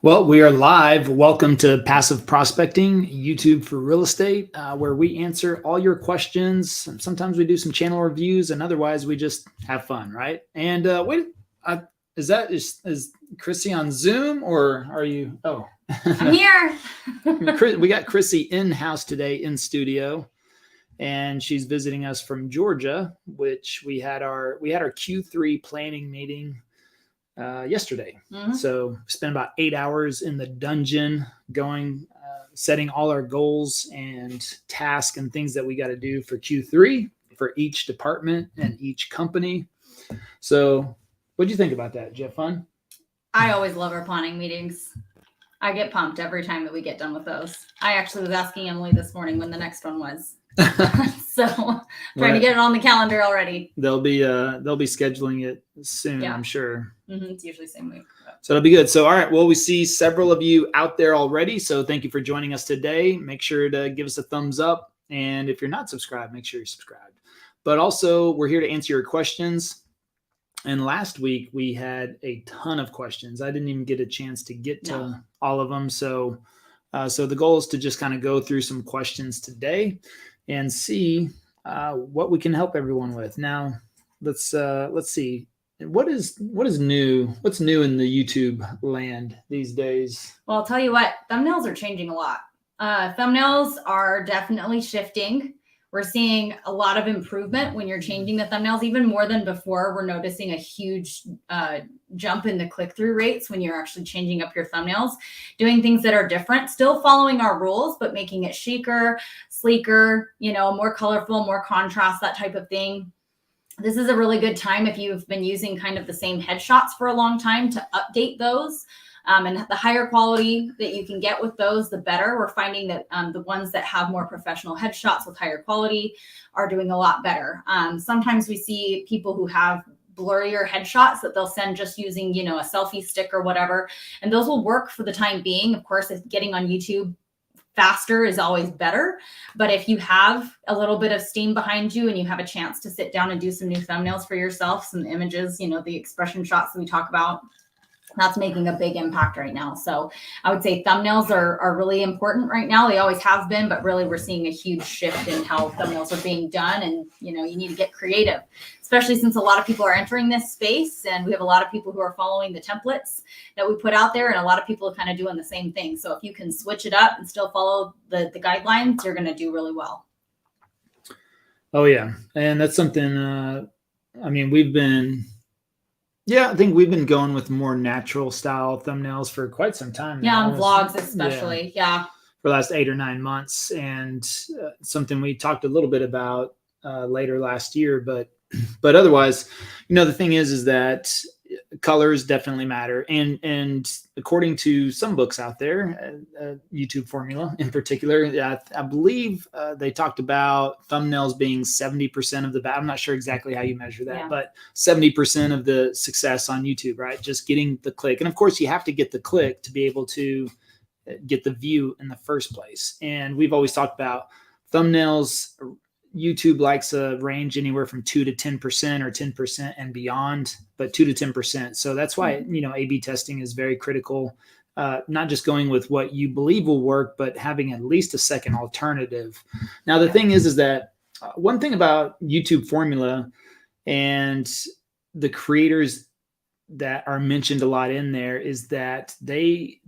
Well, we are live. Welcome to Passive Prospecting, YouTube for Real Estate, where we answer all your questions. Sometimes we do some channel reviews, and otherwise we just have fun, right? And is Chrissy on Zoom, or are you? Oh, I'm here. We got Chrissy in-house today in studio, and she's visiting us from Georgia, which we had our Q3 planning meeting yesterday. So spent about 8 hours in the dungeon going, setting all our goals and tasks and things that we got to do for Q3 for each department and each company. So what'd you think about that? Did you have fun? I always love our planning meetings. I get pumped every time that we get done with those. I actually was asking Emily this morning when the next one was. So trying to get it on the calendar already. They'll be scheduling it soon, yeah. I'm sure. It's usually the same week. So it'll be good. So all right, well, we see several of you out there already. So thank you for joining us today. Make sure to give us a thumbs up. And if you're not subscribed, make sure you're subscribed. But also, we're here to answer your questions. And last week we had a ton of questions. I didn't even get a chance to get to all of them. So the goal is to just kind of go through some questions today and see what we can help everyone with. Now, let's see. What is new? What's new in the YouTube land these days? Well, I'll tell you what, thumbnails are changing a lot. Thumbnails are definitely shifting. We're seeing a lot of improvement when you're changing the thumbnails, even more than before. We're noticing a huge jump in the click-through rates when you're actually changing up your thumbnails, doing things that are different, still following our rules, but making it chicer, sleeker, more colorful, more contrast, that type of thing. This is a really good time if you've been using kind of the same headshots for a long time to update those. And the higher quality that you can get with those, the better. We're finding that the ones that have more professional headshots with higher quality are doing a lot better. Sometimes we see people who have blurrier headshots that they'll send just using, a selfie stick or whatever. And those will work for the time being. Of course, if getting on YouTube faster is always better. But if you have a little bit of steam behind you and you have a chance to sit down and do some new thumbnails for yourself, some images, the expression shots that we talk about, that's making a big impact right now. So I would say thumbnails are really important right now. They always have been, but really we're seeing a huge shift in how thumbnails are being done. And, you need to get creative, especially since a lot of people are entering this space and we have a lot of people who are following the templates that we put out there, and a lot of people are kind of doing the same thing. So if you can switch it up and still follow the guidelines, you're going to do really well. Oh yeah. And that's something, I think we've been going with more natural style thumbnails for quite some time now. Yeah, on vlogs especially. Yeah. For the last 8 or 9 months. And something we talked a little bit about later last year. But otherwise, the thing is that colors definitely matter. And according to some books out there, YouTube Formula in particular, I believe they talked about thumbnails being 70% of the I'm not sure exactly how you measure that, but 70% of the success on YouTube, right? Just getting the click. And of course, you have to get the click to be able to get the view in the first place. And we've always talked about thumbnails. YouTube likes a range anywhere from 2 to 10% or 10% and beyond, but 2 to 10%. So that's why, A/B testing is very critical. Not just going with what you believe will work, but having at least a second alternative. Now, the thing is that one thing about YouTube Formula and the creators that are mentioned a lot in there is that they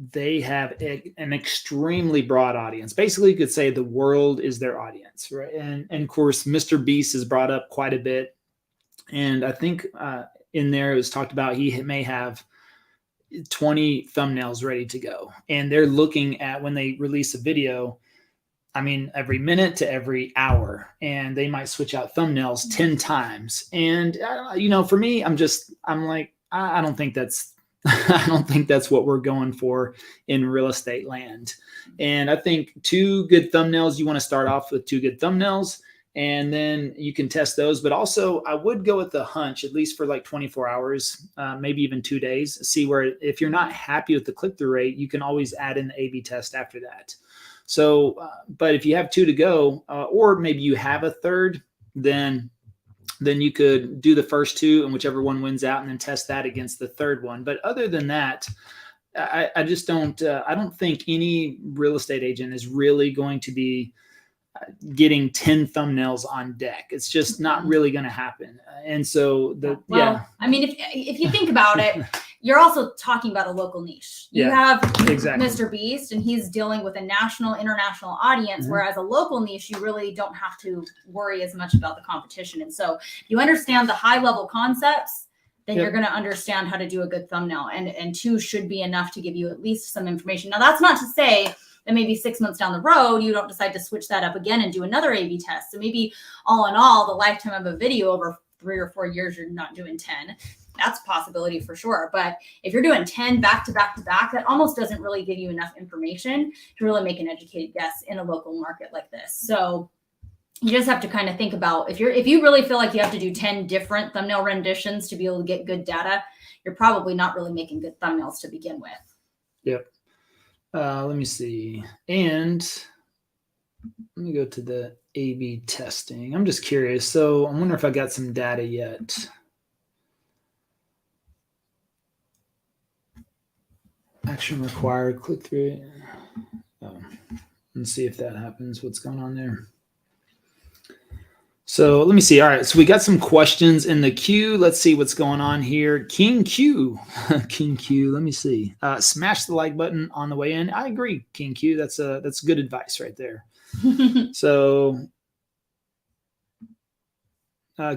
have an extremely broad audience. Basically, you could say the world is their audience, right? And of course, Mr. Beast is brought up quite a bit. And I think in there it was talked about he may have 20 thumbnails ready to go. And they're looking at when they release a video, every minute to every hour, and they might switch out thumbnails 10 times. And, for me, I'm like, I don't think that's what we're going for in real estate land. And I think 2 good thumbnails, you want to start off with 2 good thumbnails, and then you can test those. But also I would go with the hunch, at least for like 24 hours, maybe even 2 days, see where, if you're not happy with the click-through rate, you can always add in the A/B test after that. So, but if you have 2 to go, or maybe you have a third, then you could do the first 2 and whichever one wins out and then test that against the third one. But other than that, I just don't, I don't think any real estate agent is really going to be getting 10 thumbnails on deck. It's just not really going to happen. And so I mean, if you think about it, you're also talking about a local niche. You have exactly. Mr. Beast, and he's dealing with a national, international audience, whereas a local niche, you really don't have to worry as much about the competition. And so you understand the high level concepts, then you're going to understand how to do a good thumbnail. And 2 should be enough to give you at least some information. Now, that's not to say that maybe 6 months down the road, you don't decide to switch that up again and do another A/B test. So maybe all in all, the lifetime of a video over 3 or 4 years, you're not doing 10. That's a possibility for sure. But if you're doing 10 back to back to back, that almost doesn't really give you enough information to really make an educated guess in a local market like this. So you just have to kind of think about if you really feel like you have to do 10 different thumbnail renditions to be able to get good data, you're probably not really making good thumbnails to begin with. Yep. Let me see. And let me go to the A/B testing. I'm just curious. So I wonder if I got some data yet. Action required, click through. Oh, let's see if that happens. What's going on there? So let me see. All right. So we got some questions in the queue. Let's see what's going on here. King Q. King Q. Let me see. Smash the like button on the way in. I agree, King Q. That's good advice right there. So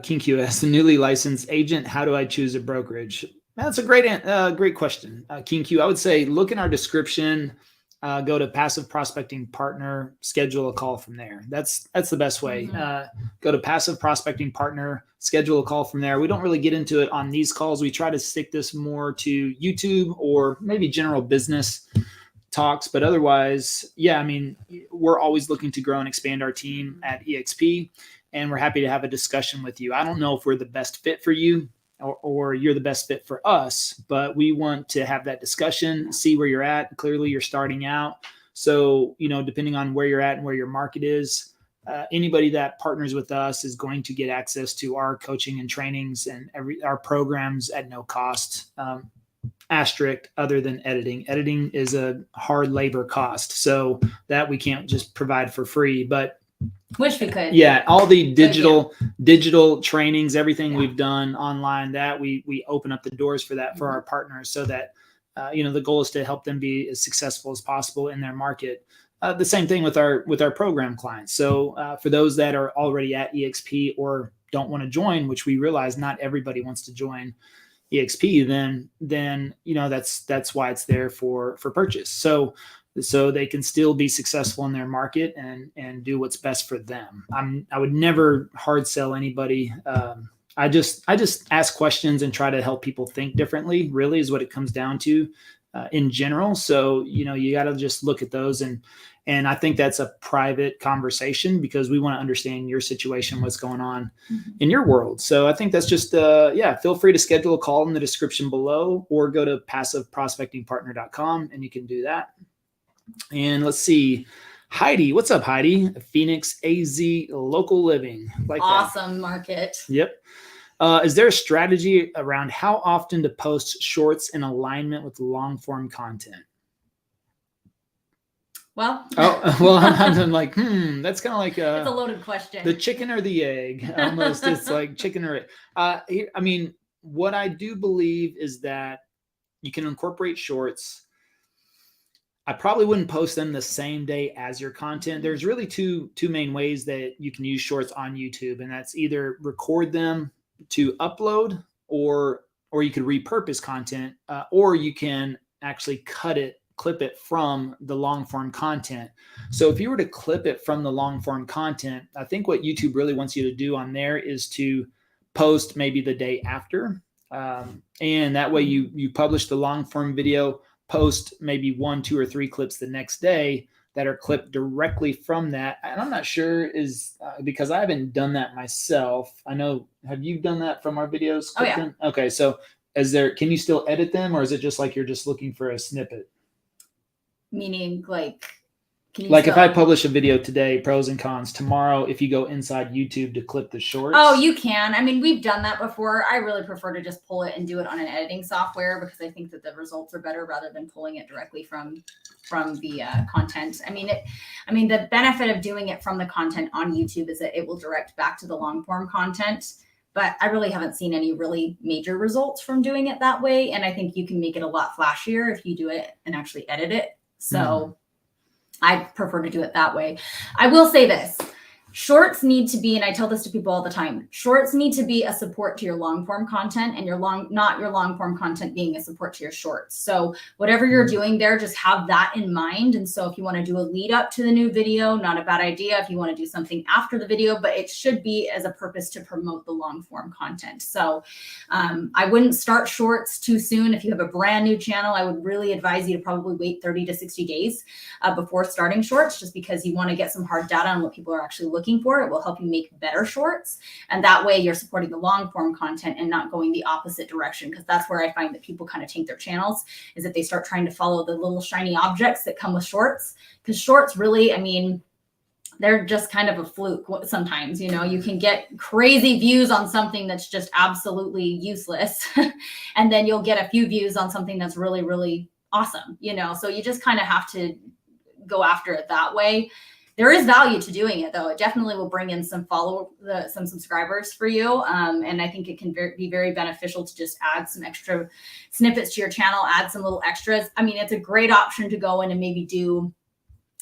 King Q asks, the newly licensed agent, how do I choose a brokerage? That's a great question. King Q, I would say look in our description, go to Passive Prospecting Partner, schedule a call from there. That's the best way. Go to Passive Prospecting Partner, schedule a call from there. We don't really get into it on these calls. We try to stick this more to YouTube or maybe general business talks. But otherwise, yeah, I mean, we're always looking to grow and expand our team at EXP, and we're happy to have a discussion with you. I don't know if we're the best fit for you, or you're the best fit for us, but we want to have that discussion, see where you're at. Clearly you're starting out. So, depending on where you're at and where your market is, anybody that partners with us is going to get access to our coaching and trainings and our programs at no cost. Asterisk, other than editing. Editing is a hard labor cost. So that we can't just provide for free, but wish we could. Yeah, all the digital trainings, everything we've done online, that we open up the doors for that for our partners, so that the goal is to help them be as successful as possible in their market. The same thing with our program clients. So for those that are already at EXP or don't want to join, which we realize not everybody wants to join EXP, then that's why it's there for purchase. So they can still be successful in their market and do what's best for them. I would never hard sell anybody. I just ask questions and try to help people think differently, really is what it comes down to in general. So, you got to just look at those. And I think that's a private conversation because we want to understand your situation, what's going on in your world. So I think that's just, feel free to schedule a call in the description below or go to passiveprospectingpartner.com and you can do that. And let's see, Heidi, what's up, Heidi? Phoenix, AZ, local living. Like awesome that. Market. Yep. Is there a strategy around how often to post shorts in alignment with long form content? Well, I'm like, that's kind of like it's a loaded question. The chicken or the egg, almost. It's like chicken or egg. I mean, what I do believe is that you can incorporate shorts. I probably wouldn't post them the same day as your content. There's really two main ways that you can use shorts on YouTube, and that's either record them to upload, or you could repurpose content, or you can actually clip it from the long form content. So if you were to clip it from the long form content, I think what YouTube really wants you to do on there is to post maybe the day after, and that way you publish the long form video, post maybe 1, 2, or 3 clips the next day that are clipped directly from that. And I'm not sure because I haven't done that myself. I know, have you done that from our videos? Oh, yeah. Okay. So can you still edit them, or is it just like you're just looking for a snippet? Meaning like Can you Like if still- I publish a video today, pros and cons, tomorrow, if you go inside YouTube to clip the shorts. Oh, you can. I mean, we've done that before. I really prefer to just pull it and do it on an editing software because I think that the results are better rather than pulling it directly from the content. I mean, the benefit of doing it from the content on YouTube is that it will direct back to the long form content. But I really haven't seen any really major results from doing it that way. And I think you can make it a lot flashier if you do it and actually edit it. So I prefer to do it that way. I will say this. Shorts need to be, and I tell this to people all the time, shorts need to be a support to your long form content and not your long form content being a support to your shorts. So whatever you're doing there, just have that in mind. And so if you want to do a lead up to the new video, not a bad idea. If you want to do something after the video, but it should be as a purpose to promote the long form content. So I wouldn't start shorts too soon. If you have a brand new channel, I would really advise you to probably wait 30 to 60 days before starting shorts, just because you want to get some hard data on what people are actually looking for. It will help you make better shorts. And that way you're supporting the long form content and not going the opposite direction. Because that's where I find that people kind of tank their channels, is that they start trying to follow the little shiny objects that come with shorts. Because shorts really, I mean, they're just kind of a fluke sometimes. You know, you can get crazy views on something that's just absolutely useless. And then you'll get a few views on something that's really, really awesome. You know, so you just kind of have to go after it that way. There is value to doing it, though. It definitely will bring in some some subscribers for you. And I think it can be very beneficial to just add some extra snippets to your channel, add some little extras. I mean, it's a great option to go in and maybe do,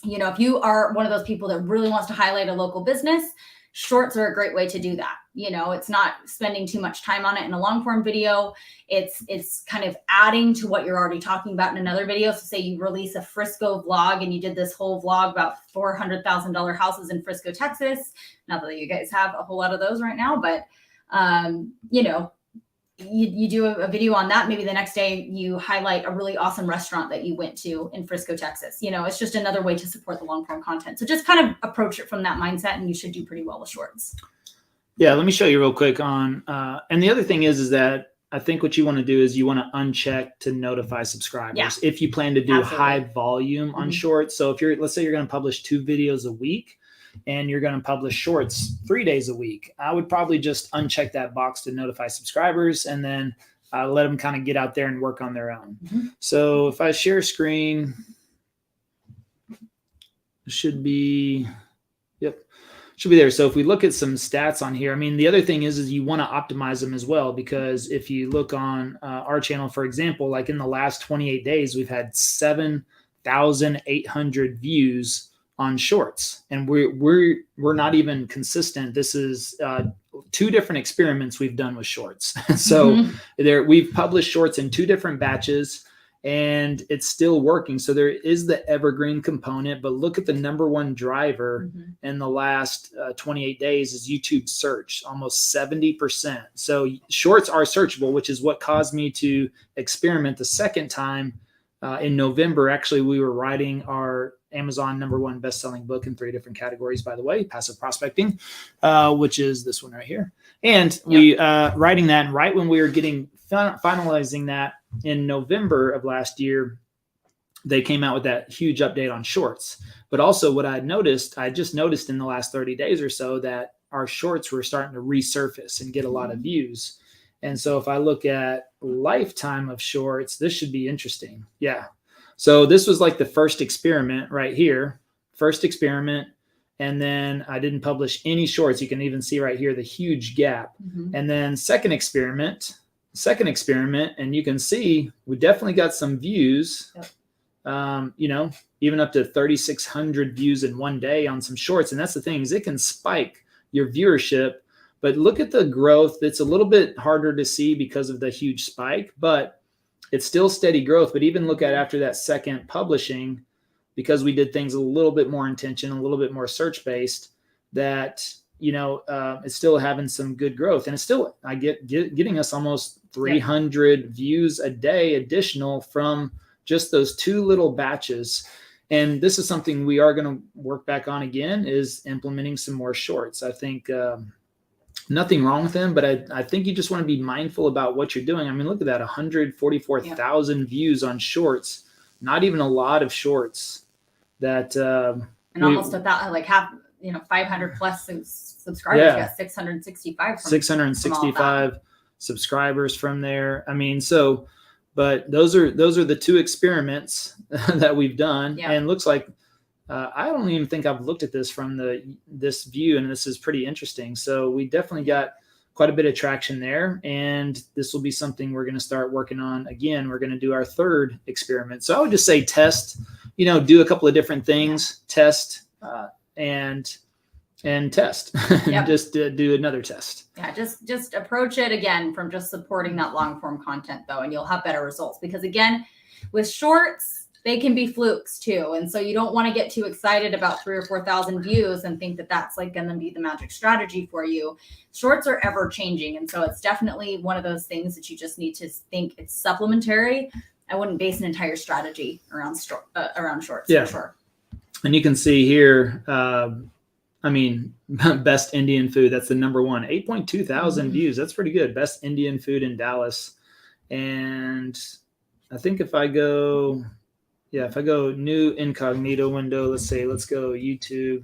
you know, if you are one of those people that really wants to highlight a local business, shorts are a great way to do that. You know, it's not spending too much time on it in a long form video. It's kind of adding to what you're already talking about in another video. So say you release a Frisco vlog and you did this whole vlog about $400,000 houses in Frisco, Texas. Not that you guys have a whole lot of those right now, but you know, you do a video on that. Maybe the next day you highlight a really awesome restaurant that you went to in Frisco, Texas. You know, it's just another way to support the long form content. So just kind of approach it from that mindset and you should do pretty well with shorts. Yeah, let me show you real quick on, and the other thing is that I think what you want to do is you want to uncheck to notify subscribers if you plan to do high volume on shorts. So if let's say you're going to publish 2 videos a week and you're going to publish shorts 3 days a week, I would probably just uncheck that box to notify subscribers and then let them kind of get out there and work on their own. So if I share screen, it should be, should be there. So if we look at some stats on here, I mean, the other thing is you want to optimize them as well, because if you look on our channel, for example, like in the last 28 days, we've had 7,800 views on shorts, and we're not even consistent. This is 2 different experiments we've done with shorts. So we've published shorts in 2 different batches, and it's still working. So there is the evergreen component, but look at the #1 driver in the last 28 days is YouTube search, almost 70%. So shorts are searchable, which is what caused me to experiment the second time in November. Actually, we were writing our Amazon #1 best-selling book in 3 different categories, by the way, passive prospecting, which is this one right here. And we writing that, and right when we were finalizing that in November of last year, they came out with that huge update on shorts. But also what I just noticed in the last 30 days or so that our shorts were starting to resurface and get a lot of views. And so if I look at lifetime of shorts, this should be interesting. Yeah. So this was like the first experiment right here, first experiment. And then I didn't publish any shorts. You can even see right here the huge gap. And then second experiment, and you can see we definitely got some views, you know, even up to 3,600 views in one day on some shorts. And that's the thing, is it can spike your viewership, but look at the growth. It's a little bit harder to see because of the huge spike, but it's still steady growth. But even look at after that second publishing, because we did things a little bit more intention, a little bit more search based, that, you know, it's still having some good growth. And it's still, getting us almost 300 views a day additional from just those 2 little batches. And this is something we are going to work back on again, is implementing some more shorts. I think nothing wrong with them, but I think you just want to be mindful about what you're doing. I mean, look at that, 144,000 views on shorts, not even a lot of shorts. that and almost like half, 500 plus subscribers. Yeah. You got 665 from 665 subscribers from there. I mean, so, but those are the two experiments that we've done, Yeah. and looks like I don't even think I've looked at this from this view, and this is pretty interesting. So we definitely got quite a bit of traction there, and this will be something we're going to start working on. Again, we're going to do our third experiment. So I would just say test, do a couple of different things, test, and test. Yep. Just do another test. Yeah, just approach it again from just supporting that long form content though, and you'll have better results, because again, with shorts, they can be flukes too. And so you don't want to get too excited about 3,000 or 4,000 views and think that that's like going to be the magic strategy for you. Shorts are ever changing. And so it's definitely one of those things that you just need to think it's supplementary. I wouldn't base an entire strategy around shorts. Yeah. For sure. And you can see here, best Indian food. That's the number one, 8.2 thousand views. That's pretty good. Best Indian food in Dallas. And I think if I go new incognito window, let's go YouTube.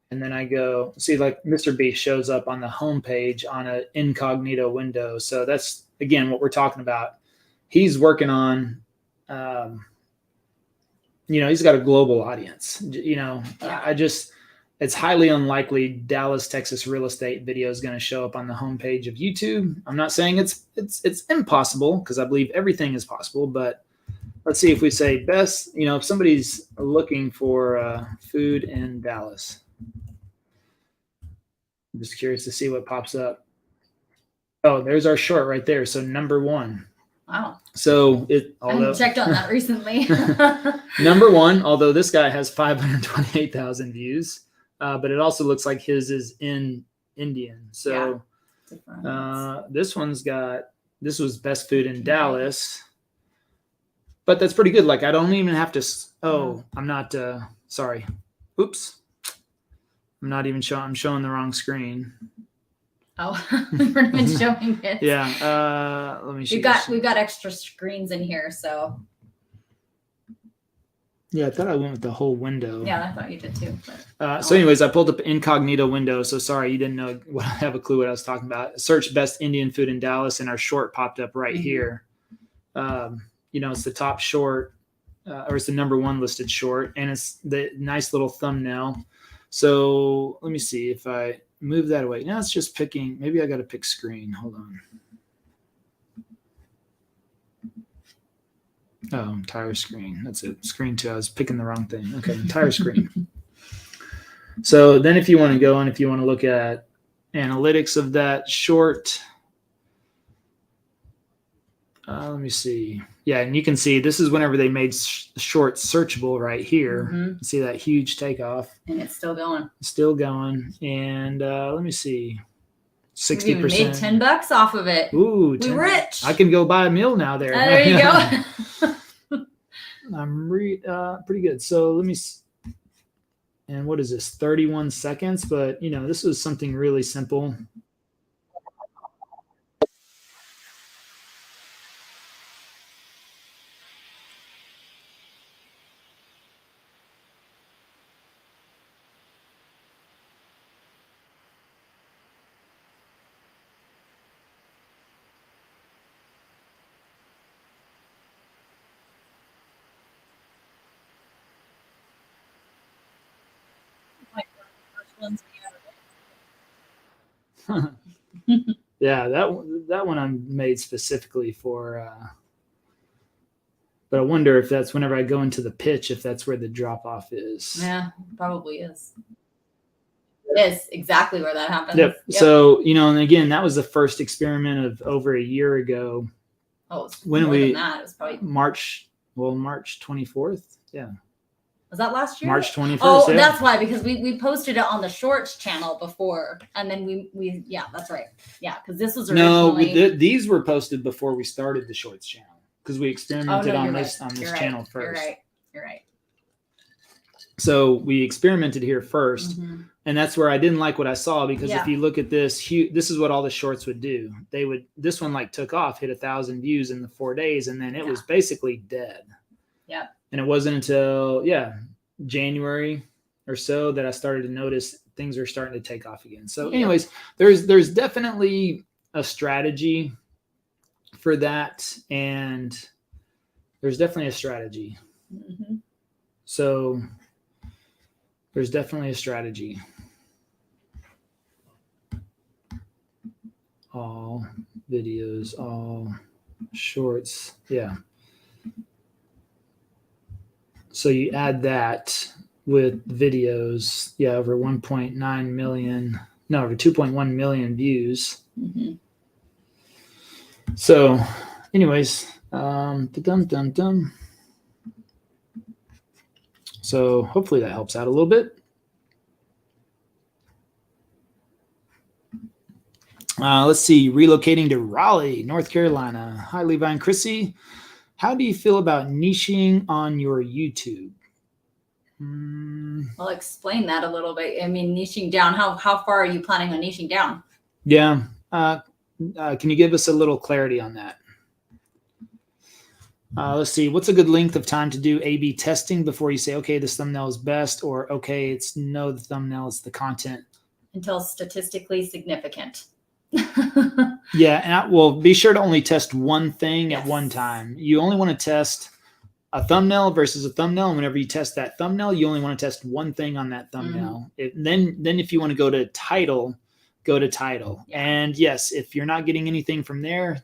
And then I go see, like, Mr. Beast shows up on the homepage on an incognito window. So that's, again, what we're talking about. He's working on, he's got a global audience. It's highly unlikely Dallas, Texas real estate video is going to show up on the homepage of YouTube. I'm not saying it's impossible, because I believe everything is possible. But let's see if we say best. If somebody's looking for food in Dallas, I'm just curious to see what pops up. Oh, there's our short right there. So number one. Wow. So I haven't checked on that recently. Number one, although this guy has 528,000 views, but it also looks like his is in Indian. So this was best food in Dallas, but that's pretty good. Like, I don't even have to. I'm not. Sorry. Oops. I'm not even showing. I'm showing the wrong screen. Oh, we're not even showing it. Yeah. Let me see. We've got extra screens in here, so. Yeah, I thought I went with the whole window. Yeah, I thought you did too. So anyways, I pulled up incognito window. So sorry, you didn't know I have a clue what I was talking about. Search best Indian food in Dallas, and our short popped up right here. It's the top short, or it's the number one listed short, and it's the nice little thumbnail. So let me see if I move that away. Now it's just picking. Maybe I got to pick screen. Hold on. Oh, entire screen. That's it. Screen 2. I was picking the wrong thing. Okay, entire screen. So then if you want to go and if you want to look at analytics of that short, let me see. Yeah, and you can see this is whenever they made short searchable right here. Mm-hmm. See that huge takeoff. And it's still going. Still going. And let me see. 60%. We made $10 off of it. Ooh, we rich. I can go buy a meal now there. There you go. I'm pretty good. So let me. And what is this? 31 seconds. But this was something really simple. Yeah, that one I made specifically for. But I wonder if that's whenever I go into the pitch, if that's where the drop off is. Yeah, probably is. It is exactly where that happens. Yep. So and again, that was the first experiment of over a year ago. Oh, when more than that. It was probably March 24th. Yeah. Was that last year? March 21st. Oh, yeah. That's why, because we posted it on the Shorts channel before, and then we that's right. Yeah, because this was originally these were posted before we started the Shorts channel, because we experimented on this channel first. You're right. So we experimented here first, and that's where I didn't like what I saw, because if you look at this, this is what all the shorts would do. This one took off, hit 1,000 views in the 4 days, and then it was basically dead. Yeah. And it wasn't until January or so that I started to notice things are starting to take off again. So Yep. anyways, there's definitely a strategy for that, and there's definitely a strategy. Mm-hmm. So there's definitely a strategy. All videos, all shorts. Yeah. So you add that with videos, yeah, over 1.9 million, no, over 2.1 million views. Mm-hmm. So anyways, dum. So hopefully that helps out a little bit. Let's see, relocating to Raleigh, North Carolina. Hi, Levi and Chrissy. How do you feel about niching on your YouTube? I'll explain that a little bit. I mean, niching down, how far are you planning on niching down? Yeah. Can you give us a little clarity on that? Let's see. What's a good length of time to do A/B testing before you say, okay, this thumbnail is best, or okay, it's no, the thumbnail is the content? Until statistically significant. Yeah, and well, be sure to only test one thing Yes. at one time. You only want to test a thumbnail versus a thumbnail, and whenever you test that thumbnail, you only want to test one thing on that thumbnail. Then if you want to go to title, go to title. Yeah. And yes, if you're not getting anything from there,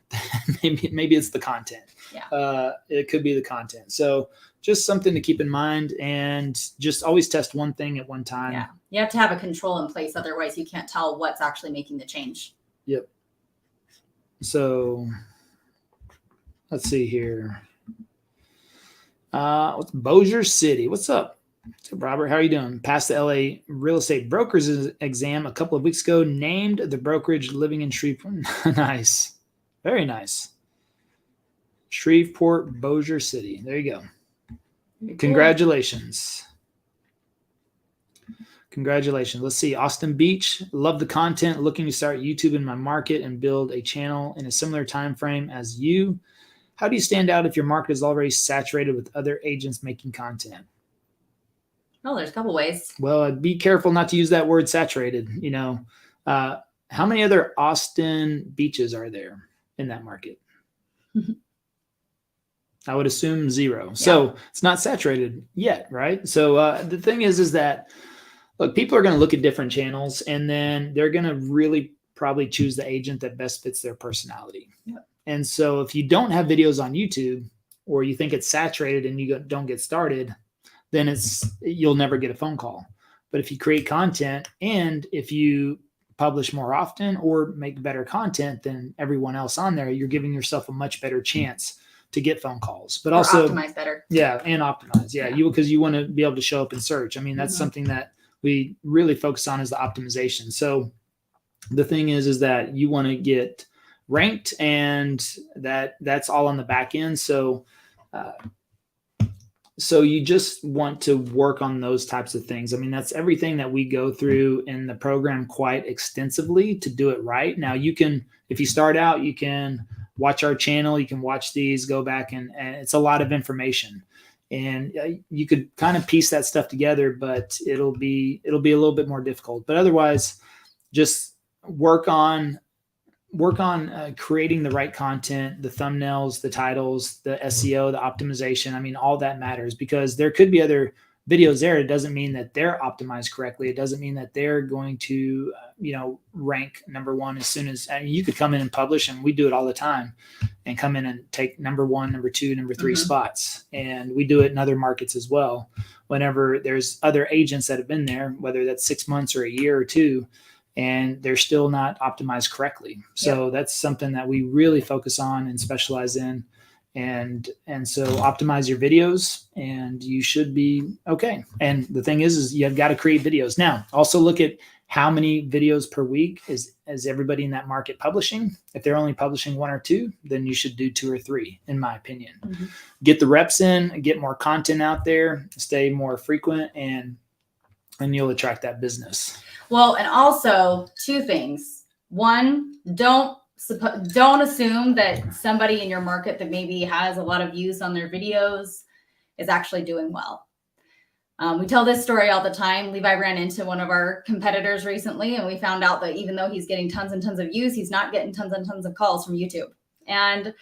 maybe it's the content. Yeah. It could be the content. So just something to keep in mind, and just always test one thing at one time. Yeah. You have to have a control in place. Otherwise you can't tell what's actually making the change. Yep. So let's see here. What's Bossier City? What's up? What's up, Robert? How are you doing? Passed the LA real estate brokers exam a couple of weeks ago. Named the brokerage living in Shreveport. Nice. Very nice. Shreveport, Bossier City. There you go. Very Congratulations. Congratulations. Let's see. Austin Beach. Love the content. Looking to start YouTube in my market and build a channel in a similar time frame as you. How do you stand out if your market is already saturated with other agents making content? Oh, there's a couple ways. Well, be careful not to use that word saturated. How many other Austin beaches are there in that market? I would assume 0. Yeah. So it's not saturated yet, right? So the thing is that, look, people are going to look at different channels, and then they're going to really probably choose the agent that best fits their personality. Yep. And so if you don't have videos on YouTube, or you think it's saturated and you don't get started, then you'll never get a phone call. But if you create content, and if you publish more often or make better content than everyone else on there, you're giving yourself a much better chance to get phone calls. But also optimize better. Yeah, and optimize. Yeah. Because you want to be able to show up in search. I mean, that's something that we really focus on, is the optimization. So the thing is that you want to get ranked, and that's all on the back end. So you just want to work on those types of things. I mean, that's everything that we go through in the program quite extensively to do it right. Now, you can, if you start out, you can watch our channel, you can watch these, go back, and it's a lot of information. And you could kind of piece that stuff together, but it'll be a little bit more difficult. But otherwise, just work on creating the right content, the thumbnails, the titles, the SEO, the optimization. I mean, all that matters, because there could be other videos there. It doesn't mean that they're optimized correctly. It doesn't mean that they're going to, rank number one as soon as, you could come in and publish, and we do it all the time, and come in and take number 1, number 2, number 3 spots. And we do it in other markets as well. Whenever there's other agents that have been there, whether that's 6 months or a year or 2, and they're still not optimized correctly. So that's something that we really focus on and specialize in. And so optimize your videos, and you should be okay. And the thing is you've got to create videos. Now, also look at how many videos per week is everybody in that market publishing. If they're only publishing 1 or 2, then you should do 2 or 3, in my opinion. Get the reps in, get more content out there, stay more frequent, and you'll attract that business. Well, and also 2 things. 1, don't assume that somebody in your market that maybe has a lot of views on their videos is actually doing well. We tell this story all the time. Levi ran into one of our competitors recently, and we found out that even though he's getting tons and tons of views, he's not getting tons and tons of calls from YouTube. And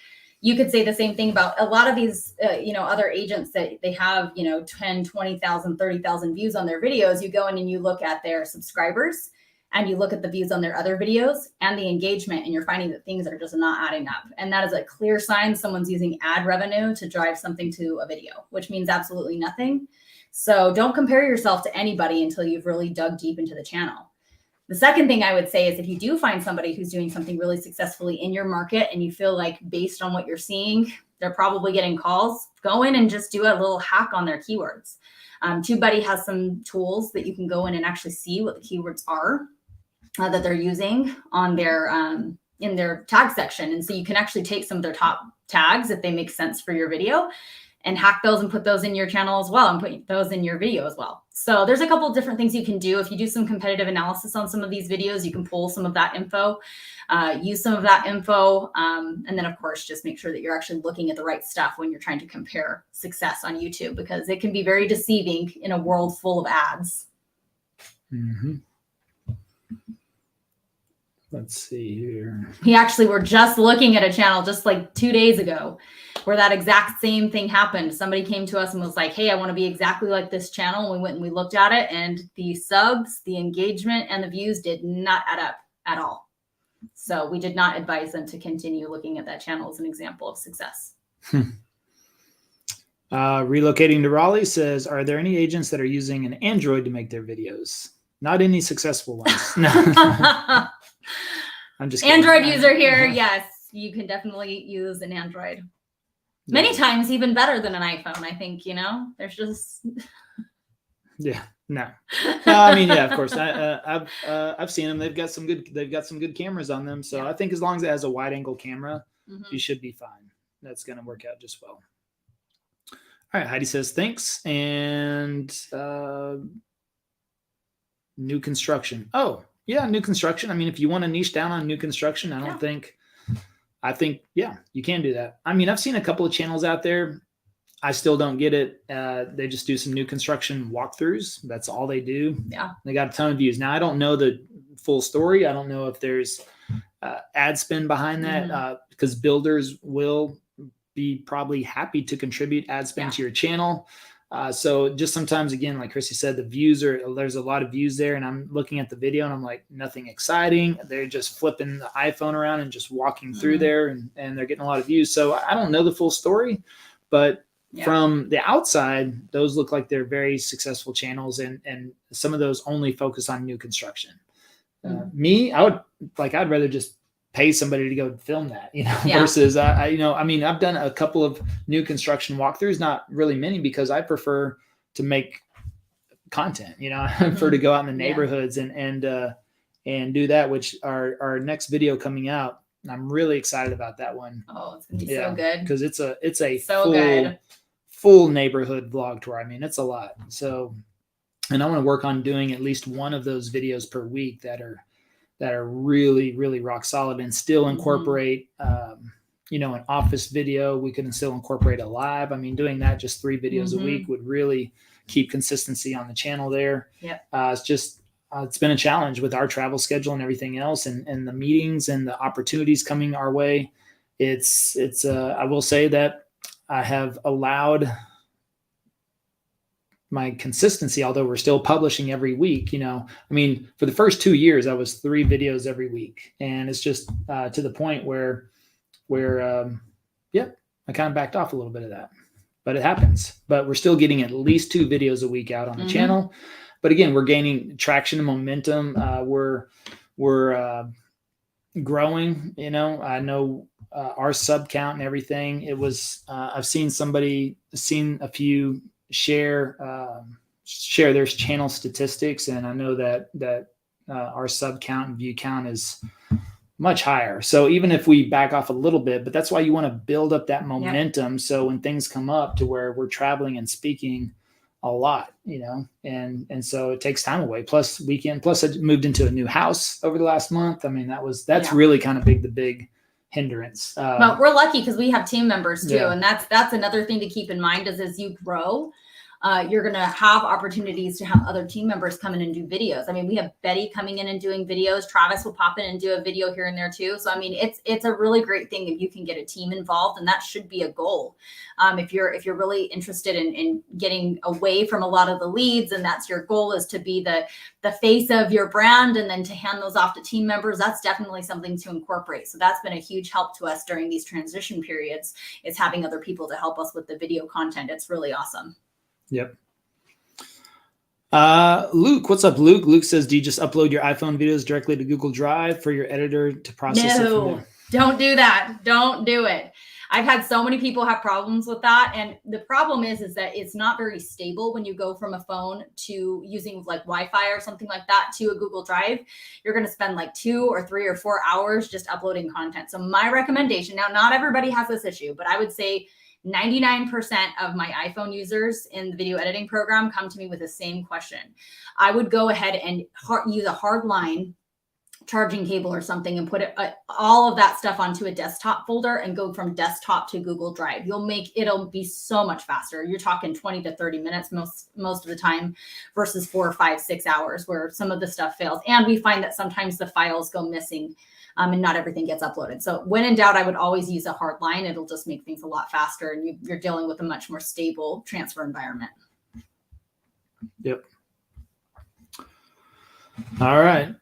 you could say the same thing about a lot of these, other agents that they have, 10, 20,000, 30,000 views on their videos. You go in and you look at their subscribers and you look at the views on their other videos and the engagement, and you're finding that things are just not adding up. And that is a clear sign someone's using ad revenue to drive something to a video, which means absolutely nothing. So don't compare yourself to anybody until you've really dug deep into the channel. The second thing I would say is if you do find somebody who's doing something really successfully in your market and you feel like based on what you're seeing, they're probably getting calls, go in and just do a little hack on their keywords. TubeBuddy has some tools that you can go in and actually see what the keywords are that they're using on their in their tag section. And so you can actually take some of their top tags if they make sense for your video and hack those and put those in your channel as well and put those in your video as well. So there's a couple of different things you can do. If you do some competitive analysis on some of these videos, you can pull some of that info, use some of that info. And then of course, just make sure that you're actually looking at the right stuff when you're trying to compare success on YouTube, because it can be very deceiving in a world full of ads. Mm-hmm. Let's see here. We actually were just looking at a channel just like 2 days ago where that exact same thing happened. Somebody came to us and was like, hey, I want to be exactly like this channel. And we went and we looked at it, and the subs, the engagement, and the views did not add up at all. So we did not advise them to continue looking at that channel as an example of success. Relocating to Raleigh says, are there any agents that are using an Android to make their videos? Not any successful ones. No. I'm just kidding. Android user here. Yes, you can definitely use an Android. Many times even better than an iPhone, I think, there's just. Yeah, no. I mean, yeah, of course. I've seen them. They've got some good cameras on them. So I think as long as it has a wide angle camera, you should be fine. That's going to work out just well. All right. Heidi says, thanks. And new construction. Oh, yeah, new construction. I mean, if you want to niche down on new construction, I think, yeah, you can do that. I mean, I've seen a couple of channels out there. I still don't get it. They just do some new construction walkthroughs. That's all they do. Yeah. They got a ton of views. Now, I don't know the full story. I don't know if there's ad spend behind that because builders will be probably happy to contribute ad spend to your channel. So just sometimes, again, like Chrissy said, there's a lot of views there, and I'm looking at the video and I'm like, nothing exciting. They're just flipping the iPhone around and just walking through there, and they're getting a lot of views. So I don't know the full story, but from the outside, those look like they're very successful channels, and some of those only focus on new construction. I'd rather just pay somebody to go film that, versus I've done a couple of new construction walkthroughs, not really many, because I prefer to make content. I prefer to go out in the neighborhoods and do that, which our next video coming out. I'm really excited about that one. Oh, it's gonna be so good, because it's a so full neighborhood vlog tour. I mean, it's a lot. So, and I want to work on doing at least one of those videos per week that are really, really rock solid, and still incorporate, an office video. We can still incorporate a live. I mean, doing that just 3 videos a week would really keep consistency on the channel there. It's been a challenge with our travel schedule and everything else, and the meetings and the opportunities coming our way. I will say that I have allowed my consistency, although we're still publishing every week. For the first 2 years, I was 3 videos every week, and it's just to the point where I kind of backed off a little bit of that, but it happens. But we're still getting at least 2 videos a week out on the channel. But again, we're gaining traction and momentum. We're growing. I know our sub count and everything. It was I've seen a few share their channel statistics, and I know that our sub count and view count is much higher. So even if we back off a little bit, but that's why you want to build up that momentum. So when things come up to where we're traveling and speaking a lot, and so it takes time away. Plus I moved into a new house over the last month. I mean, that's really kind of the big hindrance. But we're lucky because we have team members too. And that's another thing to keep in mind is as you grow, You're going to have opportunities to have other team members come in and do videos. I mean, we have Betty coming in and doing videos. Travis will pop in and do a video here and there too. So, I mean, it's a really great thing if you can get a team involved, and that should be a goal. If you're really interested in getting away from a lot of the leads, and that's your goal, is to be the face of your brand and then to hand those off to team members, that's definitely something to incorporate. So that's been a huge help to us during these transition periods, is having other people to help us with the video content. It's really awesome. Yep. Luke, what's up, Luke? Luke says, do you just upload your iPhone videos directly to Google Drive for your editor to process it from there? Don't do that. Don't do it. I've had so many people have problems with that. And the problem is that it's not very stable when you go from a phone to using like Wi-Fi or something like that to a Google Drive. You're going to spend like 2 or 3 or 4 hours just uploading content. So my recommendation, now not everybody has this issue, but I would say 99% of my iPhone users in the video editing program come to me with the same question. I would go ahead and use a hard line charging cable or something and put all of that stuff onto a desktop folder and go from desktop to Google Drive. It'll be so much faster. You're talking 20 to 30 minutes most of the time versus 4 or 5, 6 hours where some of the stuff fails. And we find that sometimes the files go missing and not everything gets uploaded. So when in doubt, I would always use a hard line. It'll just make things a lot faster, and you're dealing with a much more stable transfer environment. Yep. All right.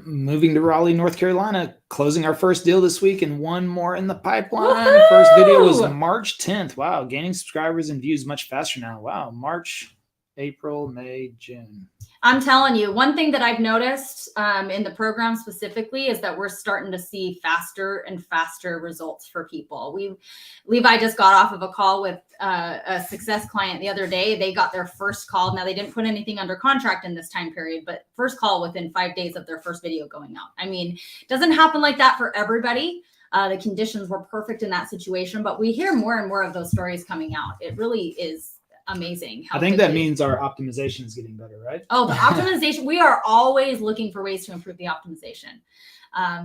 Moving to Raleigh, North Carolina, closing our first deal this week and one more in the pipeline. Woo-hoo! First video was March 10th. Wow. Gaining subscribers and views much faster now. Wow. March, April, May, June. I'm telling you, one thing that I've noticed in the program specifically is that we're starting to see faster and faster results for people. Levi just got off of a call with a success client the other day. They got their first call. Now, they didn't put anything under contract in this time period, but first call within 5 days of their first video going out. I mean, it doesn't happen like that for everybody. The conditions were perfect in that situation, but we hear more and more of those stories coming out. It really is amazing. I think that means our optimization is getting better, right? Oh, the optimization. We are always looking for ways to improve the optimization.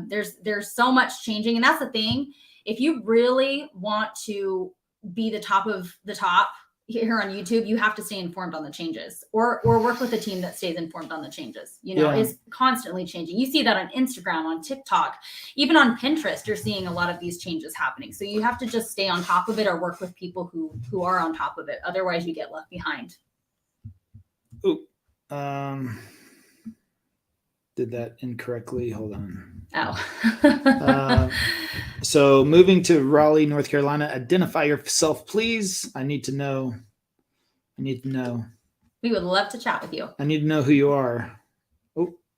There's so much changing. And that's the thing. If you really want to be the top of the top here on YouTube, you have to stay informed on the changes or work with a team that stays informed on the changes. It's constantly changing. You see that on Instagram, on TikTok, even on Pinterest, you're seeing a lot of these changes happening. So you have to just stay on top of it or work with people who are on top of it. Otherwise you get left behind. Ooh, did that incorrectly. Hold on. Oh. So moving to Raleigh, North Carolina, identify yourself, please. I need to know. We would love to chat with you. I need to know who you are.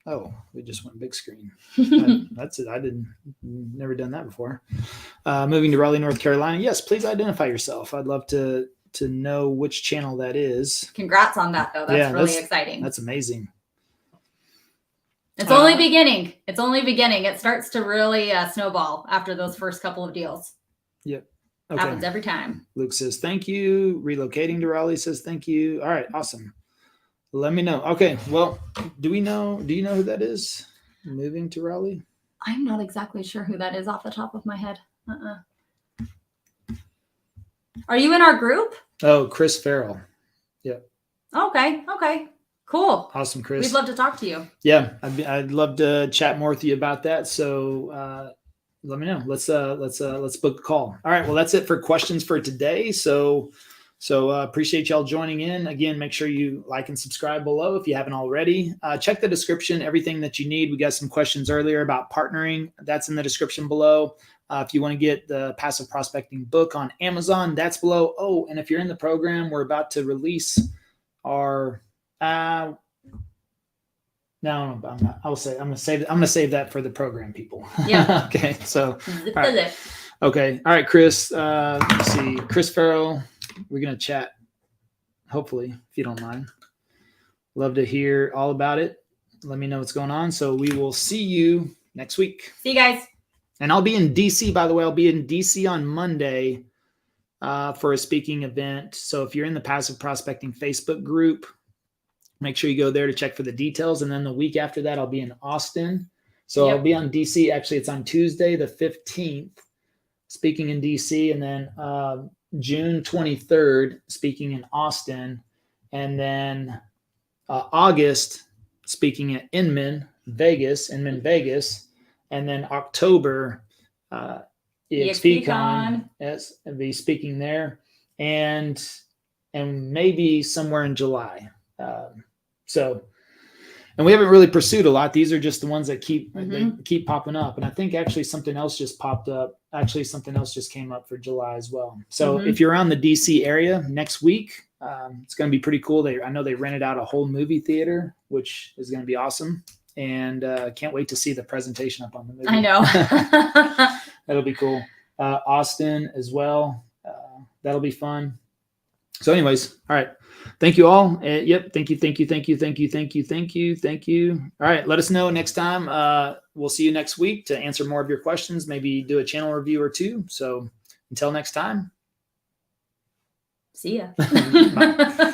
Oh, we just went big screen. That's it. Never done that before. Moving to Raleigh, North Carolina. Yes, please identify yourself. I'd love to know which channel that is. Congrats on that, though. That's really exciting. That's amazing. It's only beginning. It's only beginning. It starts to really snowball after those first couple of deals. Yep. Okay. Happens every time. Luke says, thank you. Relocating to Raleigh says, thank you. All right. Awesome. Let me know. Okay. Well, do you know who that is? Moving to Raleigh? I'm not exactly sure who that is off the top of my head. Are you in our group? Oh, Chris Farrell. Yep. Okay. Cool. Awesome, Chris. We'd love to talk to you. Yeah, I'd love to chat more with you about that. So let me know. Let's book a call. All right. Well, that's it for questions for today. So appreciate y'all joining in. Again, make sure you like and subscribe below if you haven't already. Check the description. Everything that you need. We got some questions earlier about partnering. That's in the description below. If you want to get the Passive Prospecting book on Amazon, that's below. Oh, and if you're in the program, we're about to release our no, I'm not. I'm gonna save that for the program people. Yeah. Okay. So. All right. Okay. All right, Chris. Let's see. Chris Farrell. We're gonna chat. Hopefully, if you don't mind. Love to hear all about it. Let me know what's going on. So we will see you next week. See you guys. And I'll be in DC. By the way, I'll be in DC on Monday for a speaking event. So if you're in the Passive Prospecting Facebook group, make sure you go there to check for the details. And then the week after that, I'll be in Austin. So I'll be on DC. Actually, it's on Tuesday, the 15th, speaking in DC. And then June 23rd, speaking in Austin. And then August, speaking at Inman, Vegas. And then October, EXP Con, yes, and be speaking there, and maybe somewhere in July. And we haven't really pursued a lot. These are just the ones that keep popping up. And I think actually something else just popped up. Actually, something else just came up for July as well. So if you're around the DC area next week, it's going to be pretty cool. I know they rented out a whole movie theater, which is going to be awesome. And can't wait to see the presentation up on the movie. I know. That'll be cool. Austin as well. That'll be fun. So anyways, all right. Thank you all. Yep. Thank you. All right. Let us know next time. We'll see you next week to answer more of your questions, maybe do a channel review or two. So until next time. See ya. Bye.